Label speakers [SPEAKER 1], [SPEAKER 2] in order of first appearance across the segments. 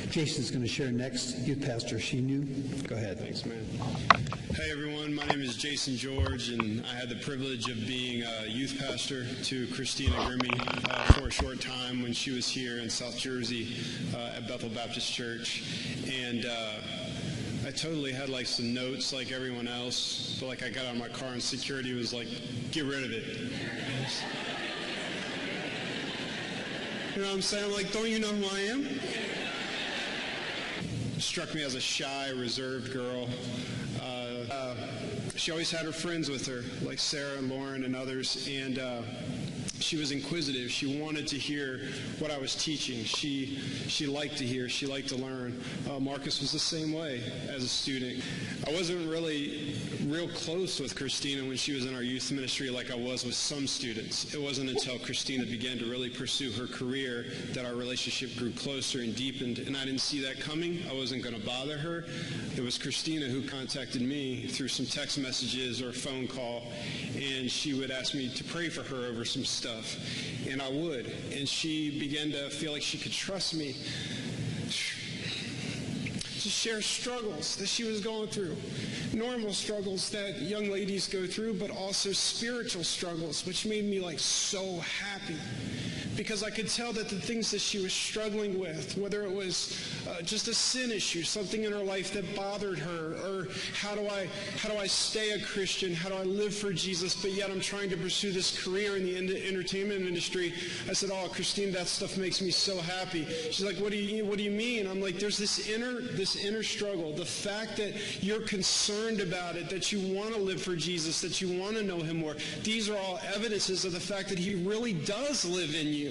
[SPEAKER 1] Jason's going to share next. Youth Pastor Shinu. Go ahead.
[SPEAKER 2] Thanks, man. Hey, everyone. My name is Jason George, and I had the privilege of being a youth pastor to Christina Grimmie for a short time when she was here in South Jersey at Bethel Baptist Church. And I totally had like some notes like everyone else, but like I got out of my car and security was like, get rid of it. You know what I'm saying? I'm like, don't you know who I am? Struck me as a shy, reserved girl. She always had her friends with her, like Sarah and Lauren and others, and she was inquisitive. She wanted to hear what I was teaching. She liked to hear. She liked to learn. Marcus was the same way as a student. I wasn't really real close with Christina when she was in our youth ministry like I was with some students. It wasn't until Christina began to really pursue her career that our relationship grew closer and deepened, and I didn't see that coming. I wasn't going to bother her. It was Christina who contacted me through some text messages or a phone call, and she would ask me to pray for her over some stuff. And I would. And she began to feel like she could trust me to share struggles that she was going through. Normal struggles that young ladies go through, but also spiritual struggles, which made me like so happy. Because I could tell that the things that she was struggling with, whether it was just a sin issue, something in her life that bothered her, or how do I stay a Christian? How do I live for Jesus? But yet I'm trying to pursue this career in the entertainment industry. I said, "Oh, Christine, that stuff makes me so happy." She's like, "What do you mean?" I'm like, "There's this inner struggle. The fact that you're concerned about it, that you want to live for Jesus, that you want to know Him more. These are all evidences of the fact that He really does live in you."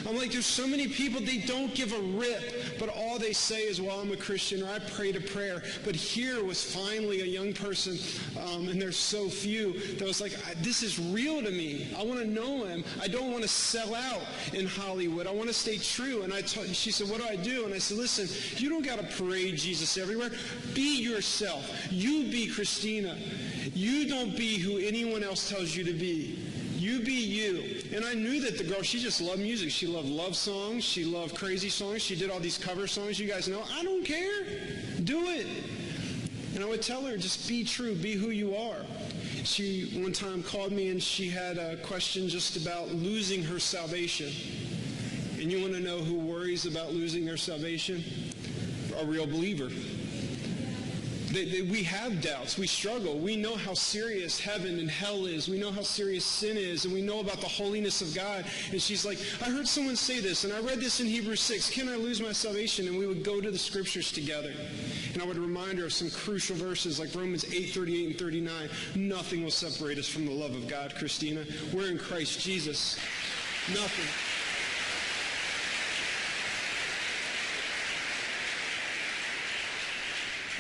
[SPEAKER 2] I'm like, there's so many people, they don't give a rip, but all they say is, well, I'm a Christian, or I prayed a prayer. But here was finally a young person, and there's so few, that was like, this is real to me. I want to know Him. I don't want to sell out in Hollywood. I want to stay true. And she said, what do I do? And I said, listen, you don't got to parade Jesus everywhere. Be yourself. You be Christina. You don't be who anyone else tells you to be. You be you. And I knew that the girl, she just loved music. She loved love songs. She loved crazy songs. She did all these cover songs. You guys know, I don't care. Do it. And I would tell her, just be true. Be who you are. She one time called me and she had a question just about losing her salvation. And you want to know who worries about losing their salvation? A real believer. We have doubts. We struggle. We know how serious heaven and hell is. We know how serious sin is. And we know about the holiness of God. And she's like, I heard someone say this, and I read this in Hebrews 6. Can I lose my salvation? And we would go to the scriptures together. And I would remind her of some crucial verses like Romans 8:38 and 39. Nothing will separate us from the love of God, Christina. We're in Christ Jesus. Nothing.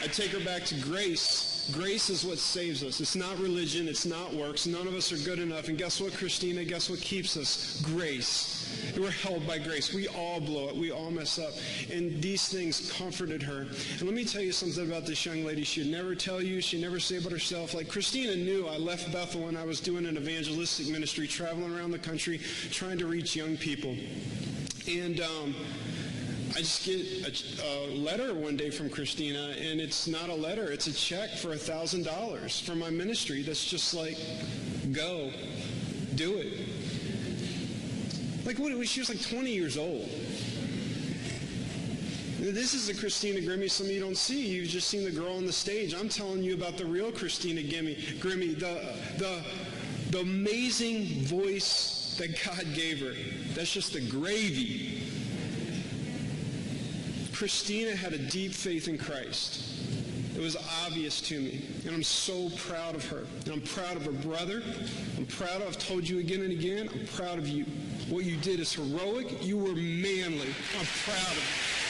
[SPEAKER 2] I take her back to grace. Grace is what saves us. It's not religion. It's not works. None of us are good enough. And guess what, Christina? Guess what keeps us? Grace. And we're held by grace. We all blow it. We all mess up. And these things comforted her. And let me tell you something about this young lady. She'd never tell you. She'd never say about herself. Like Christina knew I left Bethel when I was doing an evangelistic ministry, traveling around the country, trying to reach young people. And I just get a letter one day from Christina, and it's not a letter. It's a check for $1,000 for my ministry that's just like, go, do it. Like, what? She was like 20 years old. This is the Christina Grimmie some of you don't see. You've just seen the girl on the stage. I'm telling you about the real Christina Grimmie, the amazing voice that God gave her. That's just the gravy. Christina had a deep faith in Christ. It was obvious to me, and I'm so proud of her. And I'm proud of her brother. I'm proud of, I've told you again and again, I'm proud of you. What you did is heroic. You were manly. I'm proud of you.